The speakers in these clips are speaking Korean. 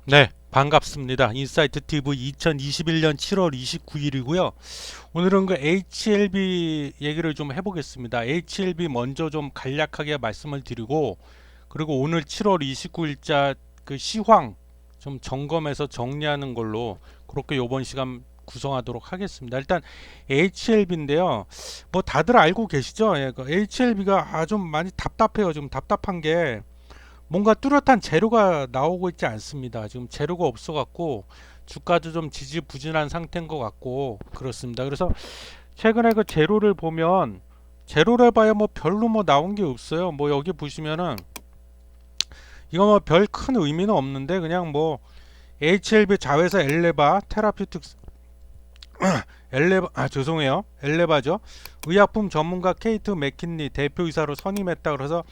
네, 반갑습니다. 인사이트 TV 2021년 7월 29일이고요. 오늘은 그 HLB 얘기를 좀 해보겠습니다. HLB 먼저 좀 간략하게 말씀을 드리고, 그리고 오늘 7월 29일자 그 시황 좀 점검해서 정리하는 걸로 그렇게 요번 시간 구성하도록 하겠습니다. 일단 HLB인데요. 뭐 다들 알고 계시죠? 예, 그 HLB가 좀 많이 답답해요. 좀 답답한 게 뭔가 뚜렷한 재료가 나오고 있지 않습니다. 지금 재료가 없어갖고 주가도 좀 지지부진한 상태인 것 같고 그렇습니다. 그래서 최근에 그 재료를 보면 재료를 봐야 뭐 별로 뭐 나온 게 없어요. 뭐 여기 보시면은 이거 뭐 별 큰 의미는 없는데 그냥 뭐 HLB 자회사 엘레바 테라피틱스 엘레바 죄송해요 엘레바죠. 의약품 전문가 케이트 맥킨리 대표이사로 선임했다. 그래서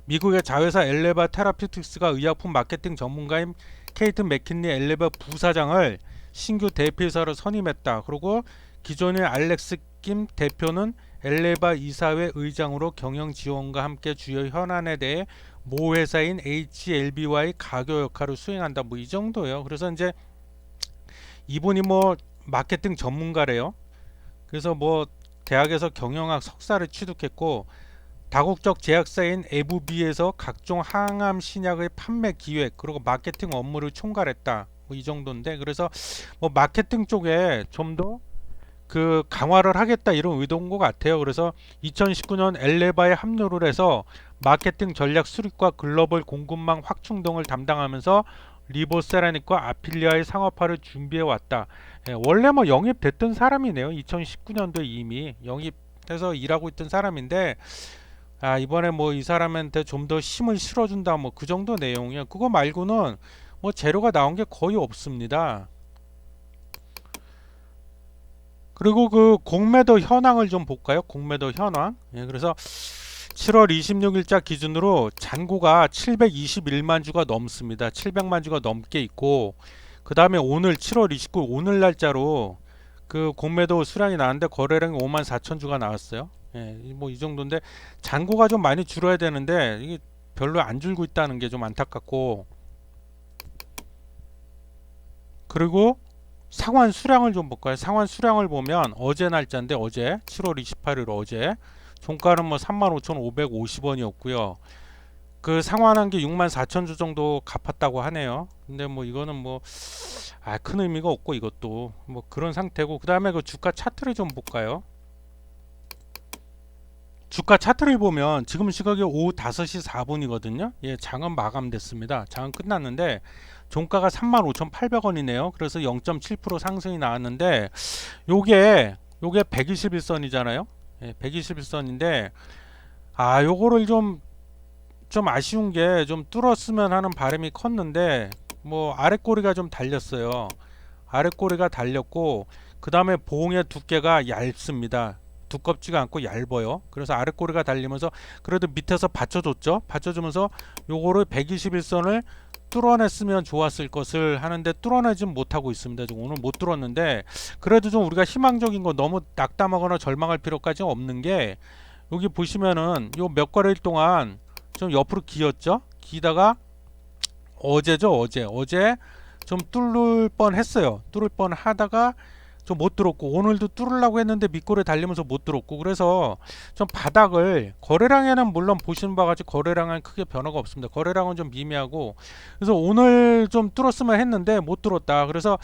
미국의 자회사 엘레바 테라피틱스가 의약품 마케팅 전문가인 케이트 맥킨리 엘레바 부사장을 신규 대표이사로 선임했다. 그리고 기존의 알렉스 김 대표는 엘레바 이사회 의장으로 경영 지원과 함께 주요 현안에 대해 모 회사인 HLB와의 가교 역할을 수행한다. 뭐 이 정도예요. 그래서 이제 이분이 뭐 마케팅 전문가래요. 그래서 뭐 대학에서 경영학 석사를 취득했고 다국적 제약사인 에브비에서 각종 항암 신약의 판매 기획 그리고 마케팅 업무를 총괄했다. 뭐 이 정도인데 그래서 뭐 마케팅 쪽에 좀 더 그 강화를 하겠다 이런 의도인 것 같아요. 그래서 2019년 엘레바에 합류를 해서 마케팅 전략 수립과 글로벌 공급망 확충 등을 담당하면서 리보세라닉과 아필리아의 상업화를 준비해 왔다. 예, 원래 뭐 영입됐던 사람이네요. 2019년도에 이미 영입해서 일하고 있던 사람인데 이번에 뭐 이 사람한테 좀 더 힘을 실어준다 뭐 그 정도 내용이야. 그거 말고는 뭐 재료가 나온 게 거의 없습니다. 그리고 그 공매도 현황을 좀 볼까요? 공매도 현황. 예, 그래서 7월 26일자 기준으로 잔고가 721만 주가 넘습니다. 700만 주가 넘게 있고 그 다음에 오늘 7월 29일 오늘 날짜로 그 공매도 수량이 나왔는데 거래량이 5만 4천 주가 나왔어요. 예, 뭐 이 정도인데 잔고가 좀 많이 줄어야 되는데 이게 별로 안 줄고 있다는 게 좀 안타깝고 그리고 상환 수량을 좀 볼까요? 상환 수량을 보면 어제 날짜인데 어제 7월 28일 어제 종가는 뭐 35,550원이었고요. 그 상환한 게 6만 4천 주 정도 갚았다고 하네요. 근데 뭐 이거는 뭐 큰 의미가 없고 이것도 뭐 그런 상태고 그다음에 그 주가 차트를 좀 볼까요? 주가 차트를 보면 지금 시각이 오후 5시 4분이거든요. 예, 장은 마감됐습니다. 장은 끝났는데 종가가 35,800원이네요. 그래서 0.7% 상승이 나왔는데 요게 121선이잖아요. 예, 121선인데 요거를 좀 아쉬운 게 좀 뚫었으면 하는 바람이 컸는데 뭐 아랫꼬리가 좀 달렸어요. 아랫꼬리가 달렸고 그 다음에 봉의 두께가 얇습니다. 두껍지가 않고 얇아요. 그래서 아랫꼬리가 달리면서 그래도 밑에서 받쳐줬죠. 받쳐주면서 요거를 121선을 뚫어냈으면 좋았을 것을 하는데 뚫어내진 못하고 있습니다. 지금 오늘 못 뚫었는데 그래도 좀 우리가 희망적인 거 너무 낙담하거나 절망할 필요까지 없는 게 여기 보시면은 요 몇 거래일 동안 좀 옆으로 기었죠. 기다가 어제죠. 어제 좀 뚫을 뻔 했어요. 뚫을 뻔 하다가 좀 못 들었고 오늘도 뚫으려고 했는데 밑골에 달리면서 못 들었고 그래서 좀 바닥을 거래량에는 물론 보시는 바와 같이 거래량은 크게 변화가 없습니다. 거래량은 좀 미미하고 그래서 오늘 좀 뚫었으면 했는데 못 뚫었다. 그래서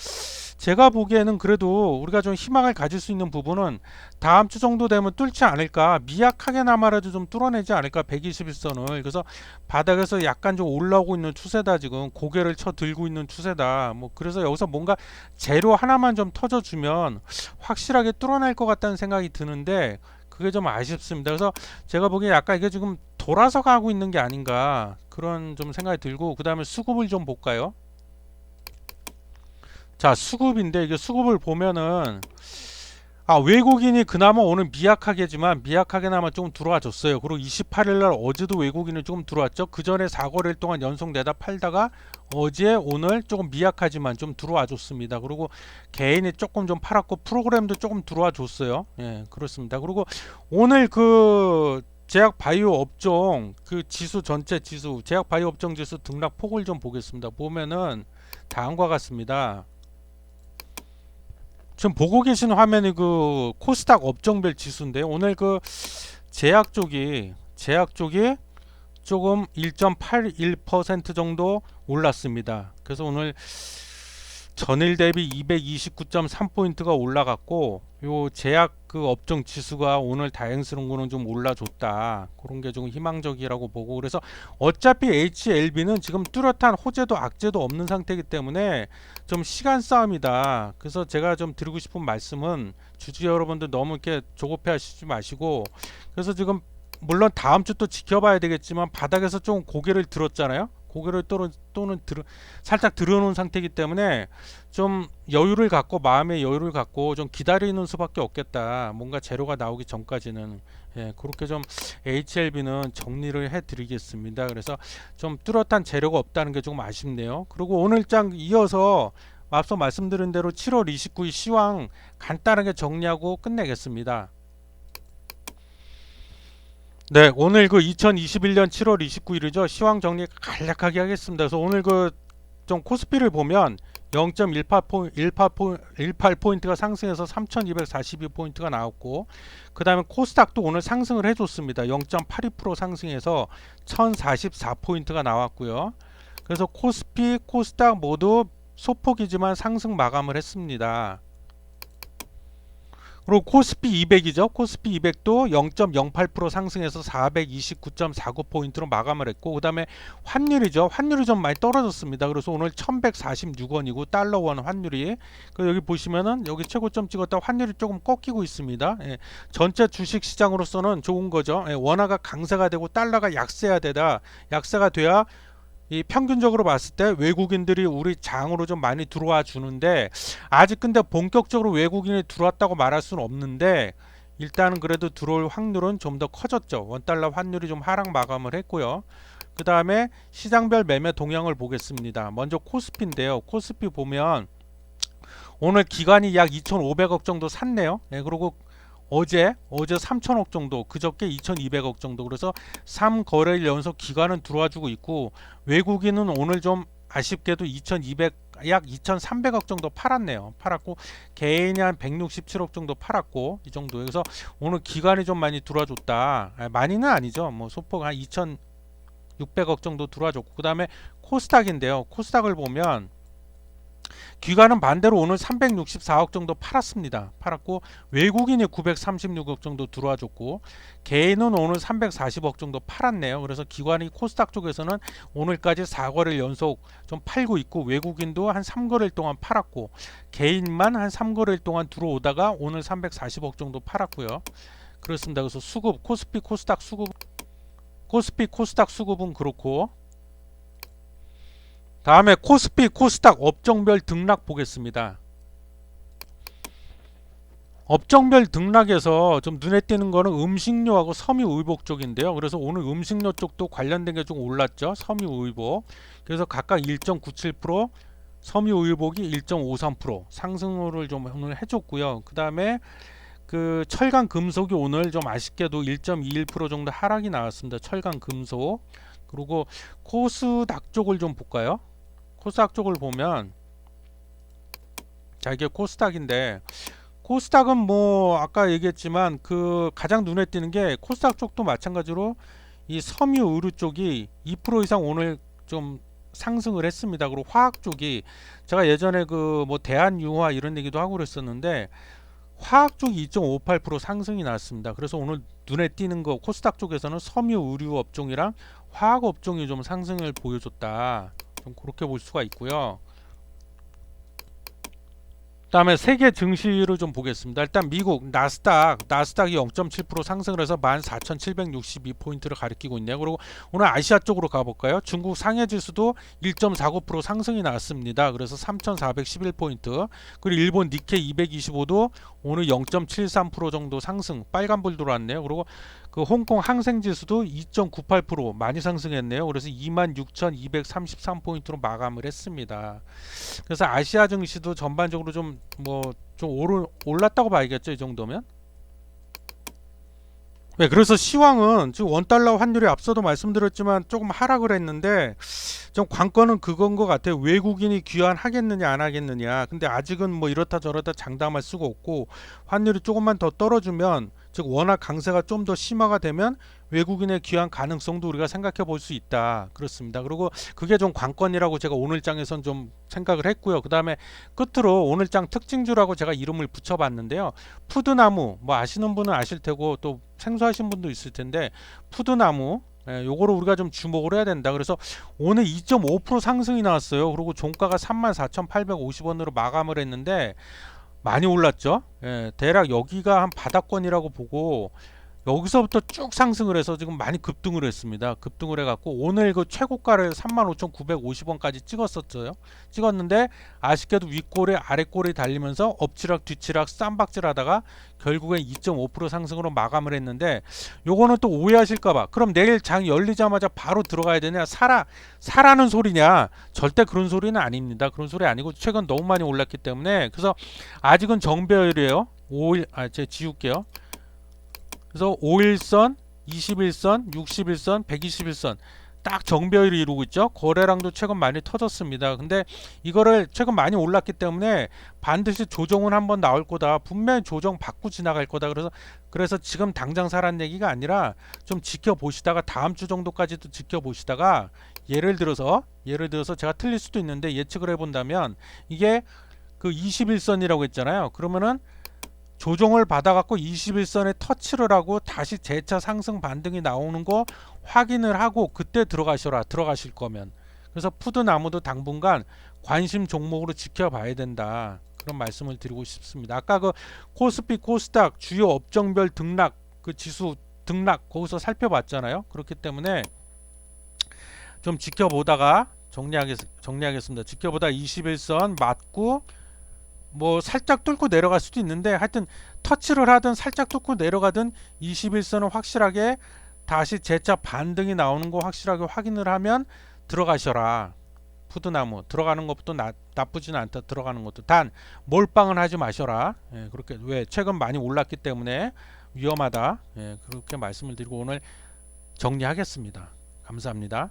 제가 보기에는 그래도 우리가 좀 희망을 가질 수 있는 부분은 다음 주 정도 되면 뚫지 않을까 미약하게나마라도 좀 뚫어내지 않을까 121선을 그래서 바닥에서 약간 좀 올라오고 있는 추세다 지금 고개를 쳐 들고 있는 추세다 뭐 그래서 여기서 뭔가 재료 하나만 좀 터져주면 확실하게 뚫어낼 것 같다는 생각이 드는데 그게 좀 아쉽습니다. 그래서 제가 보기에 약간 이게 지금 돌아서 가고 있는 게 아닌가 그런 좀 생각이 들고 그 다음에 수급을 좀 볼까요? 자 수급인데 이게 수급을 보면은 외국인이 그나마 오늘 미약하게나마 조금 들어와 줬어요. 그리고 28일날 어제도 외국인이 조금 들어왔죠. 그 전에 4거래일 동안 연속 내다 팔다가 어제 오늘 조금 미약하지만 좀 들어와 줬습니다. 그리고 개인이 조금 좀 팔았고 프로그램도 조금 들어와 줬어요. 예, 그렇습니다. 그리고 오늘 그 제약 바이오 업종 그 지수 전체 지수 제약 바이오 업종 지수 등락 폭을 좀 보겠습니다. 보면은 다음과 같습니다. 지금 보고 계신 화면이 그 코스닥 업종별 지수인데요. 오늘 그 제약 쪽이 조금 1.81% 정도 올랐습니다. 그래서 오늘 전일 대비 229.3포인트가 올라갔고, 요 제약 그 업종 지수가 오늘 다행스러운 거는 좀 올라줬다. 그런 게 좀 희망적이라고 보고, 그래서 어차피 HLB는 지금 뚜렷한 호재도 악재도 없는 상태이기 때문에 좀 시간 싸움이다. 그래서 제가 좀 드리고 싶은 말씀은 주주 여러분들 너무 이렇게 조급해 하시지 마시고, 그래서 지금 물론 다음 주 또 지켜봐야 되겠지만 바닥에서 좀 고개를 들었잖아요. 고개를 또는 살짝 들어놓은 상태이기 때문에 좀 여유를 갖고 마음의 여유를 갖고 좀 기다리는 수밖에 없겠다. 뭔가 재료가 나오기 전까지는. 예, 그렇게 좀 HLB는 정리를 해드리겠습니다. 그래서 좀 뚜렷한 재료가 없다는 게 조금 아쉽네요. 그리고 오늘 장 이어서 앞서 말씀드린 대로 7월 29일 시황 간단하게 정리하고 끝내겠습니다. 네, 오늘 그 2021년 7월 29일이죠. 시황 정리 간략하게 하겠습니다. 그래서 오늘 그 좀 코스피를 보면 0.18포인트가 상승해서 3242포인트가 나왔고, 그 다음에 코스닥도 오늘 상승을 해줬습니다. 0.82% 상승해서 1044포인트가 나왔고요. 그래서 코스피, 코스닥 모두 소폭이지만 상승 마감을 했습니다. 그리고 코스피 200이죠. 코스피 200도 0.08% 상승해서 429.49포인트로 마감을 했고, 그 다음에 환율이죠. 환율이 좀 많이 떨어졌습니다. 그래서 오늘 1146원이고 달러원 환율이 여기 보시면은 여기 최고점 찍었다 환율이 조금 꺾이고 있습니다. 예, 전체 주식 시장으로서는 좋은 거죠. 예, 원화가 강세가 되고 달러가 약세가 되다. 약세가 돼야 이 평균적으로 봤을 때 외국인들이 우리 장으로 좀 많이 들어와 주는데, 아직 근데 본격적으로 외국인이 들어왔다고 말할 수는 없는데 일단은 그래도 들어올 확률은 좀 더 커졌죠. 원달러 환율이 좀 하락 마감을 했고요. 그 다음에 시장별 매매 동향을 보겠습니다. 먼저 코스피인데요. 코스피 보면 오늘 기관이 약 2,500억 정도 샀네요. 예, 그리고 어제 3천억 정도, 그저께 2,200억 정도. 그래서 3거래일 연속 기관은 들어와 주고 있고, 외국인은 오늘 좀 아쉽게도 2,200, 약 2,300억 정도 팔았네요. 팔았고 개인이 한 167억 정도 팔았고, 이 정도. 그래서 오늘 기관이 좀 많이 들어와 줬다. 많이는 아니죠. 뭐 소폭 한 2,600억 정도 들어와 줬고, 그다음에 코스닥인데요. 코스닥을 보면 기관은 반대로 오늘 364억 정도 팔았습니다. 팔았고 외국인이 936억 정도 들어와 줬고, 개인은 오늘 340억 정도 팔았네요. 그래서 기관이 코스닥 쪽에서는 오늘까지 4거래일 연속 좀 팔고 있고, 외국인도 한 3거래일 동안 팔았고, 개인만 한 3거래일 동안 들어오다가 오늘 340억 정도 팔았고요. 그렇습니다. 그래서 수급 코스피 코스닥 수급 코스피 코스닥 수급은 그렇고, 다음에 코스피 코스닥 업종별 등락 보겠습니다. 업종별 등락에서 좀 눈에 띄는 거는 음식료하고 섬유의복 쪽인데요. 그래서 오늘 음식료 쪽도 관련된 게 좀 올랐죠. 섬유의복. 그래서 각각 1.97%, 섬유의복이 1.53% 상승을 좀 오늘 해줬고요. 그 다음에 그 철강 금속이 오늘 좀 아쉽게도 1.21% 정도 하락이 나왔습니다. 철강 금속. 그리고 코스닥 쪽을 좀 볼까요? 코스닥 쪽을 보면, 자, 이게 코스닥인데, 코스닥은 뭐 아까 얘기했지만 그 가장 눈에 띄는 게 코스닥 쪽도 마찬가지로 이 섬유 의류 쪽이 2% 이상 오늘 좀 상승을 했습니다. 그리고 화학 쪽이, 제가 예전에 그 뭐 대한유화 이런 얘기도 하고 그랬었는데, 화학 쪽이 2.58% 상승이 났습니다. 그래서 오늘 눈에 띄는 거 코스닥 쪽에서는 섬유 의류 업종이랑 화학 업종이 좀 상승을 보여줬다. 좀 그렇게 볼 수가 있고요. 다음에 세계 증시를 좀 보겠습니다. 일단 미국 나스닥이 0.7% 상승을 해서 14,762포인트를 가리키고 있네요. 그리고 오늘 아시아 쪽으로 가볼까요? 중국 상해 지수도 1.49% 상승이 나왔습니다. 그래서 3,411포인트. 그리고 일본 니케이 225도 오늘 0.73% 정도 상승, 빨간불 들어왔네요. 그리고 그 홍콩 항생 지수도 2.98% 많이 상승했네요. 그래서 26,233포인트로 마감을 했습니다. 그래서 아시아 증시도 전반적으로 좀 올랐다고 봐야겠죠. 이 정도면. 네, 그래서 시황은 지금 원달러 환율이 앞서도 말씀드렸지만 조금 하락을 했는데 좀 관건은 그건 것 같아요. 외국인이 귀환하겠느냐 안 하겠느냐. 근데 아직은 뭐 이렇다 저렇다 장담할 수가 없고 환율이 조금만 더 떨어지면 즉 워낙 강세가 좀 더 심화가 되면 외국인의 귀환 가능성도 우리가 생각해 볼 수 있다. 그렇습니다. 그리고 그게 좀 관건이라고 제가 오늘 장에선 좀 생각을 했고요. 그 다음에 끝으로 오늘 장 특징주라고 제가 이름을 붙여봤는데요. 푸드나무 뭐 아시는 분은 아실 테고 또 생소하신 분도 있을 텐데 푸드나무 요거를 우리가 좀 주목을 해야 된다. 그래서 오늘 2.5% 상승이 나왔어요. 그리고 종가가 34,850원으로 마감을 했는데 많이 올랐죠. 대략 여기가 한 바닥권이라고 보고 여기서부터 쭉 상승을 해서 지금 많이 급등을 했습니다. 급등을 해갖고 오늘 그 최고가를 35,950원까지 찍었었어요. 찍었는데 아쉽게도 윗골에 아랫골이 달리면서 엎치락 뒤치락 쌈박질 하다가 결국엔 2.5% 상승으로 마감을 했는데 요거는 또 오해하실까봐 그럼 내일 장 열리자마자 바로 들어가야 되냐 사라는 소리냐 절대 그런 소리는 아닙니다. 그런 소리 아니고 최근 너무 많이 올랐기 때문에 그래서 아직은 정배열이에요. 5일 제가 지울게요. 그래서 5일선, 21선, 61선, 121선 딱 정배열이 이루고 있죠. 거래량도 최근 많이 터졌습니다. 근데 이거를 최근 많이 올랐기 때문에 반드시 조정은 한번 나올 거다. 분명히 조정 받고 지나갈 거다. 그래서 지금 당장 사란 얘기가 아니라 좀 지켜보시다가 다음 주 정도까지도 지켜보시다가 예를 들어서 제가 틀릴 수도 있는데 예측을 해본다면 이게 그 21선이라고 했잖아요. 그러면은 조정을 받아갖고 21선에 터치를 하고 다시 재차 상승 반등이 나오는 거 확인을 하고 그때 들어가셔라. 들어가실 거면. 그래서 푸드나무도 당분간 관심 종목으로 지켜봐야 된다. 그런 말씀을 드리고 싶습니다. 아까 그 코스피 코스닥 주요 업종별 등락 그 지수 등락 거기서 살펴봤잖아요. 그렇기 때문에 좀 지켜보다가 정리하겠습니다. 지켜보다 21선 맞고 뭐 살짝 뚫고 내려갈 수도 있는데 하여튼 터치를 하든 살짝 뚫고 내려가든 21선은 확실하게 다시 재차 반등이 나오는 거 확실하게 확인을 하면 들어가셔라. 푸드나무 들어가는 것도 나쁘지는 않다. 들어가는 것도 단 몰빵은 하지 마셔라. 그렇게 왜 최근 많이 올랐기 때문에 위험하다. 그렇게 말씀을 드리고 오늘 정리하겠습니다. 감사합니다.